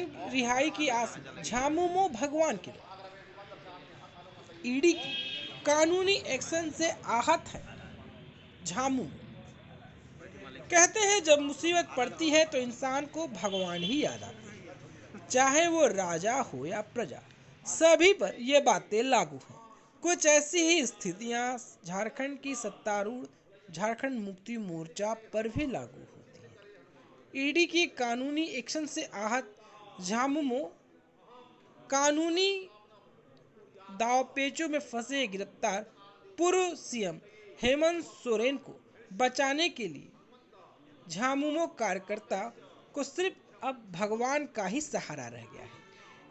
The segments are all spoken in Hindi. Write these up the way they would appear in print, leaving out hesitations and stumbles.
सोरेन रिहाई की आस में झामुमो भगवान की ईडी की कानूनी एक्शन से आहत है। झामुमो कहते हैं जब मुसीबत पड़ती है तो इंसान को भगवान ही याद आते हैं, चाहे वो राजा हो या प्रजा, सभी पर ये बातें लागू हैं। कुछ ऐसी ही स्थितियां झारखंड की सत्तारूढ़ झारखंड मुक्ति मोर्चा पर भी लागू होती हैं। ईडी की कानूनी एक्शन से आहत झामुमो कानूनी दांवपेचों में फंसे गिरफ्तार पूर्व सीएम हेमंत सोरेन को बचाने के लिए झामुमो कार्यकर्ता को सिर्फ अब भगवान का ही सहारा रह गया है।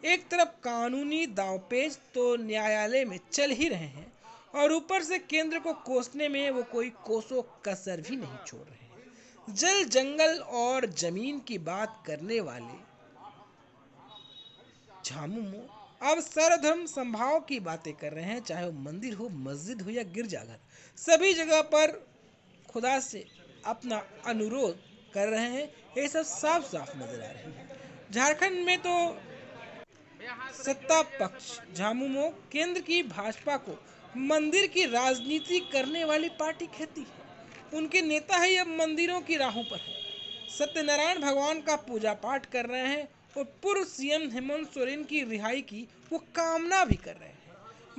एक तरफ कानूनी दांवपेच तो न्यायालय में चल ही रहे हैं और ऊपर से केंद्र को कोसने में वो कोई कोसों कसर भी नहीं छोड़ रहे हैं। जल, जंगल और जमीन की बात करने वाले झामुमो अब सर्वधर्म समभाव की बातें कर रहे हैं, चाहे वो मंदिर हो, मस्जिद हो या गिरजाघर, सभी जगह पर खुदा से अपना अनुरोध कर रहे हैं। ये सब साफ साफ नजर आ रहे हैं। झारखंड में तो सत्ता पक्ष झामुमो केंद्र की भाजपा को मंदिर की राजनीति करने वाली पार्टी कहती है। उनके नेता ही अब मंदिरों की राहों पर है, सत्यनारायण भगवान का पूजा पाठ कर रहे हैं और पूर्व सीएम हेमंत सोरेन की रिहाई की वो कामना भी कर रहे हैं।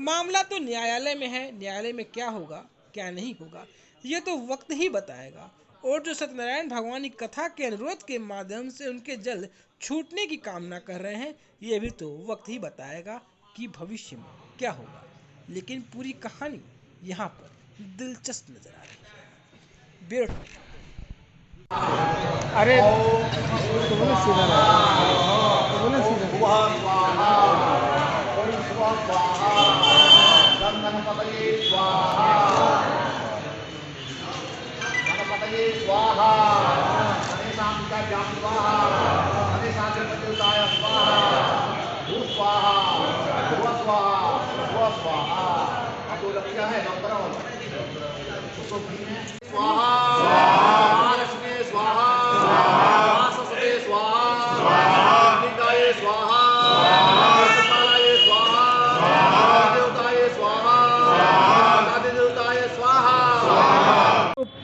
मामला तो न्यायालय में है, न्यायालय में क्या होगा क्या नहीं होगा ये तो वक्त ही बताएगा। और जो सत्यनारायण भगवान की कथा के अनुरोध के माध्यम से उनके जल्द छूटने की कामना कर रहे हैं, ये भी तो वक्त ही बताएगा कि भविष्य में क्या होगा। लेकिन पूरी कहानी यहाँ पर दिलचस्प नजर आ रही है। ब्यूरो अरे तो बोले सीधा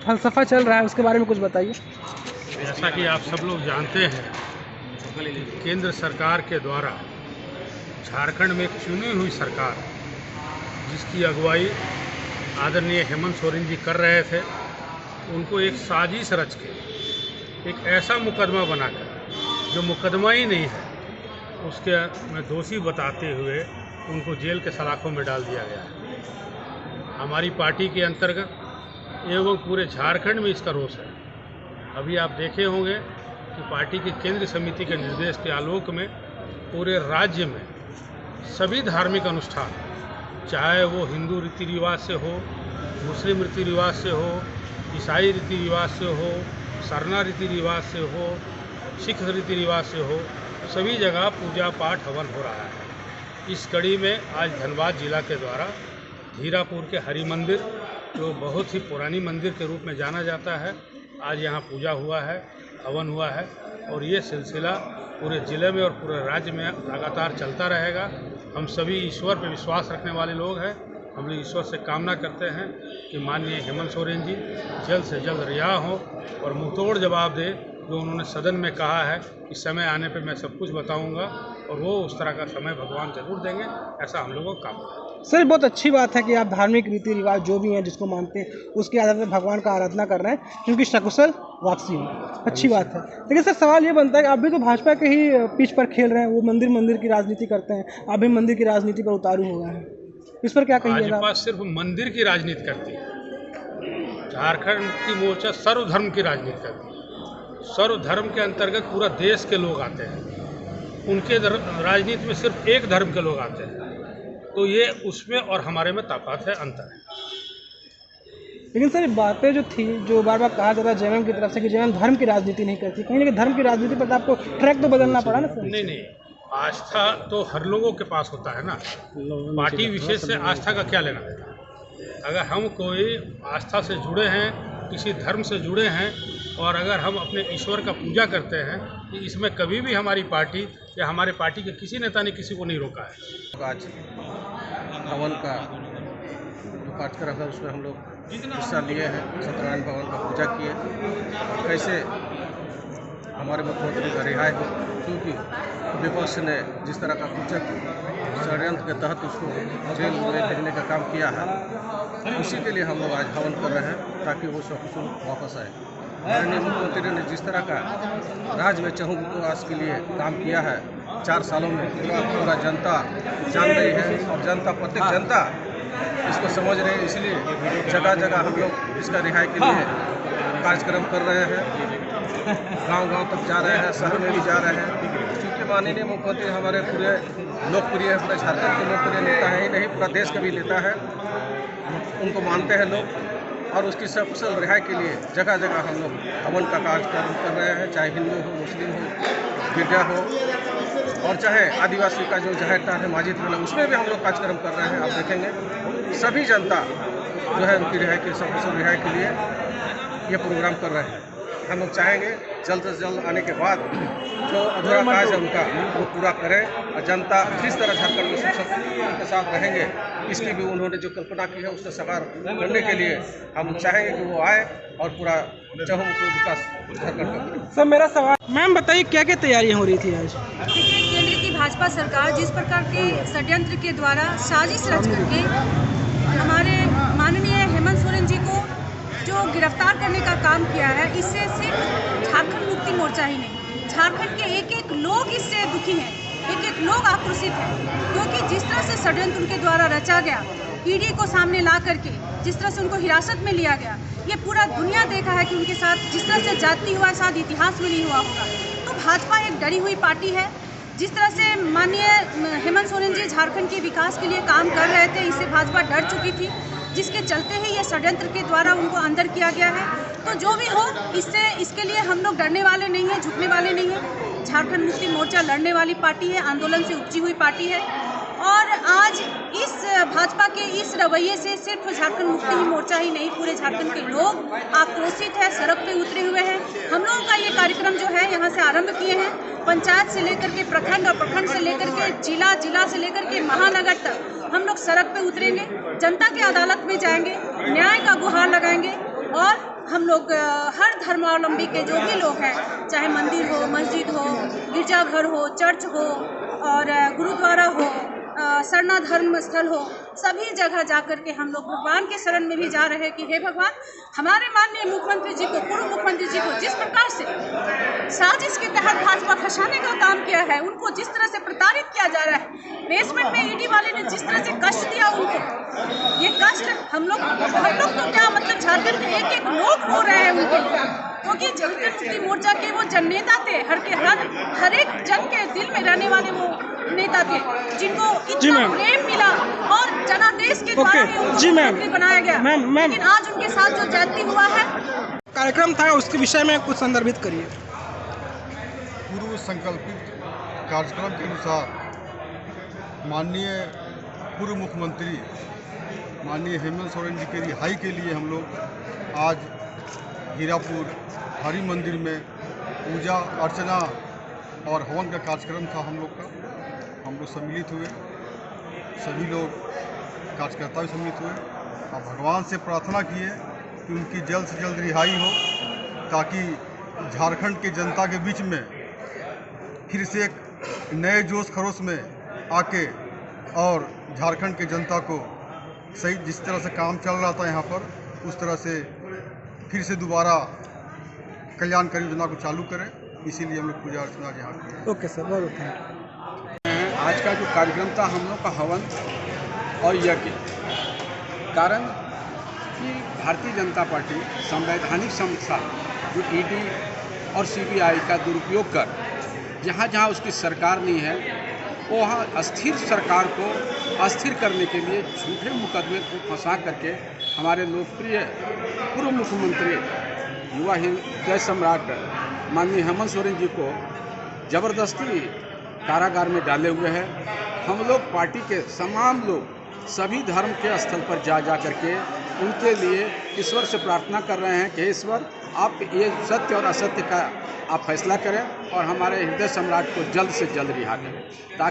फलसफा चल रहा है, उसके बारे में कुछ बताइए। जैसा कि आप सब लोग जानते हैं, केंद्र सरकार के द्वारा झारखंड में एक चुनी हुई सरकार जिसकी अगुवाई आदरणीय हेमंत सोरेन जी कर रहे थे, उनको एक साजिश रच के एक ऐसा मुकदमा बनाकर जो मुकदमा ही नहीं है उसके में दोषी बताते हुए उनको जेल के सलाखों में डाल दिया गया है। हमारी पार्टी के अंतर्गत एवं पूरे झारखंड में इसका रोष है। अभी आप देखे होंगे कि पार्टी की केंद्रीय समिति के निर्देश के आलोक में पूरे राज्य में सभी धार्मिक अनुष्ठान, चाहे वो हिंदू रीति रिवाज से हो, मुस्लिम रीति रिवाज से हो, ईसाई रीति रिवाज से हो, सरना रीति रिवाज से हो, सिख रीति रिवाज से हो, सभी जगह पूजा पाठ हवन हो रहा है। इस कड़ी में आज धनबाद जिला के द्वारा धीरापुर के हरि मंदिर, जो बहुत ही पुरानी मंदिर के रूप में जाना जाता है, आज यहाँ पूजा हुआ है, हवन हुआ है और ये सिलसिला पूरे ज़िले में और पूरे राज्य में लगातार चलता रहेगा। हम सभी ईश्वर पर विश्वास रखने वाले लोग हैं। हम लोग ईश्वर से कामना करते हैं कि माननीय हेमंत सोरेन जी जल्द से जल्द रिहा हों और मुंहतोड़ जवाब दें, जो उन्होंने सदन में कहा है कि समय आने पर मैं सब कुछ बताऊँगा, और वो उस तरह का समय भगवान जरूर देंगे, ऐसा हम लोगों का कामना है। सर, बहुत अच्छी बात है कि आप धार्मिक रीति रिवाज जो भी हैं जिसको मानते हैं उसके आधार पर भगवान का आराधना कर रहे हैं, क्योंकि सकुशल वापसी हो, अच्छी बात है। लेकिन सर सवाल ये बनता है कि आप भी तो भाजपा के ही पिच पर खेल रहे हैं, वो मंदिर की राजनीति करते हैं, आप भी मंदिर की राजनीति पर उतारू हो गए हैं, इस पर क्या कहिएगा? भाजपा सिर्फ मंदिर की राजनीति करती है, झारखंड मुक्ति मोर्चा सर्वधर्म की राजनीति करती है। सर्वधर्म के अंतर्गत पूरा देश के लोग आते हैं, उनके राजनीति में सिर्फ एक धर्म के लोग आते हैं, तो ये उसमें और हमारे में तफावत है, अंतर है। लेकिन सर बातें जो थी, जो बार बार कहा जाता है जेएमएम की तरफ से कि जेएमएम धर्म की राजनीति नहीं करती, कहीं ना कहीं धर्म की राजनीति पर तो आपको ट्रैक तो बदलना पड़ा ना सर? नहीं, आस्था तो हर लोगों के पास होता है ना, पार्टी विशेष से आस्था का क्या लेना देना। अगर हम कोई आस्था से जुड़े हैं, किसी धर्म से जुड़े हैं, और अगर हम अपने ईश्वर का पूजा करते हैं कि इसमें कभी भी हमारी पार्टी या हमारे पार्टी के किसी नेता ने किसी को नहीं रोका है। आज हवन का जो कार्यक्रम है उसमें हम लोग हिस्सा लिए हैं। सत्यनारायण भगवान का पूजा किए और कैसे हमारे मुख्यमंत्री का रिहाई हो, क्योंकि विपक्ष ने जिस तरह का कुचक षड्यंत्र के तहत उसको जेल में भेजने का काम किया है, उसी के लिए हम लोग आज हवन कर रहे हैं ताकि वो सकुशल वापस आए। माननीय मुख्यमंत्री ने जिस तरह का राज्य में चहुमुखी के लिए काम किया है 4 सालों में, पूरा जनता जान रही है और जनता प्रत्येक जनता इसको समझ रहे हैं। इसलिए जगह जगह हम लोग इसका रिहाई के लिए कार्यक्रम कर रहे हैं, गांव-गांव तक जा रहे हैं, शहर में भी जा रहे हैं। क्योंकि माननीय मुख्यमंत्री हमारे पूरे लोकप्रिय, पूरे झारखंड के लोकप्रिय नेता है ही नहीं, पूरा देश का भी नेता है, उनको मानते हैं लोग। और उसकी सकुशल रिहाई के लिए जगह जगह हम लोग हवन का कार्यक्रम कर रहे हैं, चाहे हिंदू हो, मुस्लिम हो, गिरजा हो और चाहे आदिवासी का जो जाहिर है माजिद वाला, उसमें भी हम लोग कार्यक्रम कर रहे हैं। आप देखेंगे सभी जनता जो है उनकी रिहाई के सकुशल रिहाई के लिए ये प्रोग्राम कर रहे हैं। हम लोग चाहेंगे जल्द से जल्द आने के बाद जो अधूरा कार्य है उनका वो पूरा करें और जनता जिस तरह झारखंड में सुख समृद्धि के साथ रहेंगे, इसकी भी उन्होंने जो कल्पना की है उससे साकार करने के लिए हम चाहेंगे कि वो आए और पूरा चहुमुखी विकास झारखंड का करें। सर मेरा सवाल, मैम बताइए क्या क्या तैयारियाँ हो रही थी आज? देखिए, केंद्र की भाजपा सरकार जिस प्रकार के षड्यंत्र के द्वारा साजिश रच करके हमारे माननीय हेमंत सोरेन जी को जो गिरफ्तार करने का काम किया है, इससे सिर्फ झारखंड मुक्ति मोर्चा ही नहीं, झारखंड के एक एक लोग इससे दुखी हैं, एक एक लोग आक्रोशित हैं। क्योंकि जिस तरह से षड्यंत्र उनके द्वारा रचा गया, ईडी को सामने ला करके जिस तरह से उनको हिरासत में लिया गया, ये पूरा दुनिया देखा है कि उनके साथ जिस तरह से जाति हुआ शायद इतिहास में नहीं हुआ होगा। तो भाजपा एक डरी हुई पार्टी है। जिस तरह से माननीय हेमंत सोरेन जी झारखंड के विकास के लिए काम कर रहे थे, इससे भाजपा डर चुकी थी, जिसके चलते ही ये षड्यंत्र के द्वारा उनको अंदर किया गया है। तो जो भी हो, इसके लिए हम लोग डरने वाले नहीं हैं, झुकने वाले नहीं हैं। झारखंड मुक्ति मोर्चा लड़ने वाली पार्टी है, आंदोलन से उपजी हुई पार्टी है। और आज इस भाजपा के इस रवैये से सिर्फ झारखंड मुक्ति मोर्चा ही नहीं, पूरे झारखंड के लोग आक्रोशित है, सड़क पे उतरे हुए हैं। हम लोगों का ये कार्यक्रम जो है यहाँ से आरंभ किए हैं, पंचायत से लेकर के प्रखंड और प्रखंड से लेकर के जिला, जिला से लेकर के महानगर तक हम लोग सड़क पे उतरेंगे, जनता की अदालत में जाएंगे, न्याय का गुहार लगाएंगे। और हम लोग हर धर्मावलंबी के जो भी लोग हैं, चाहे मंदिर हो, मस्जिद हो, गिरजाघर हो, चर्च हो और गुरुद्वारा हो, सरना धर्म स्थल हो, सभी जगह जाकर के हम लोग भगवान के शरण में भी जा रहे हैं कि हे भगवान, हमारे माननीय मुख्यमंत्री जी को, पूर्व मुख्यमंत्री जी को जिस प्रकार से साजिश के तहत भाजपा खसाने का काम किया है, उनको जिस तरह से प्रताड़ित किया जा रहा है, बेसमेंट में ईडी वाले ने जिस तरह से कष्ट दिया उनको, ये कष्ट हम लोग तो क्या मतलब झारखंड के एक एक लोग रो रहे हैं उनके, क्योंकि झारखंड मुक्ति मोर्चा के वो जन नेता थे, हर एक जन के दिल में रहने वाले वो नेता थे, जिनको इतना प्रेम मिला और जनादेश के द्वारा उनको मुख्यमंत्री बनाया गया। लेकिन आज उनके साथ जो जाति हुआ है, कार्यक्रम था उसके विषय में कुछ संदर्भित करिए। पूर्व संकल्पित कार्यक्रम के अनुसार माननीय पूर्व मुख्यमंत्री माननीय हेमंत सोरेन जी के रिहाई के लिए हम लोग आज हीरापुर हरि मंदिर में पूजा अर्चना और हवन का कार्यक्रम था हम लोग सम्मिलित हुए, सभी लोग कार्यकर्ता भी सम्मिलित हुए और भगवान से प्रार्थना किए कि उनकी जल्द से जल्द रिहाई हो, ताकि झारखंड के जनता के बीच में फिर से एक नए जोश खरोश में आके और झारखंड के जनता को सही जिस तरह से काम चल रहा था यहाँ पर, उस तरह से फिर से दोबारा कल्याणकारी योजना को चालू करें। इसीलिए हम लोग पूजा अर्चना यहाँ की। ओके सर, बहुत थैंक यू। आज का जो कार्यक्रम था हम लोग का हवन और यज्ञ, कारण कि भारतीय जनता पार्टी संवैधानिक संस्था जो ईडी और सीबीआई का दुरुपयोग कर जहाँ जहाँ उसकी सरकार नहीं है, वहाँ अस्थिर सरकार को अस्थिर करने के लिए झूठे मुकदमे को फंसा करके हमारे लोकप्रिय पूर्व मुख्यमंत्री युवा हृदय सम्राट माननीय हेमंत सोरेन जी को ज़बरदस्ती कारागार में डाले हुए हैं। हम लोग पार्टी के तमाम लोग सभी धर्म के स्थल पर जा करके उनके लिए ईश्वर से प्रार्थना कर रहे हैं कि ईश्वर आप ये सत्य और असत्य का आप फैसला करें और हमारे हृदय सम्राट को जल्द से जल्द रिहा करें ताकि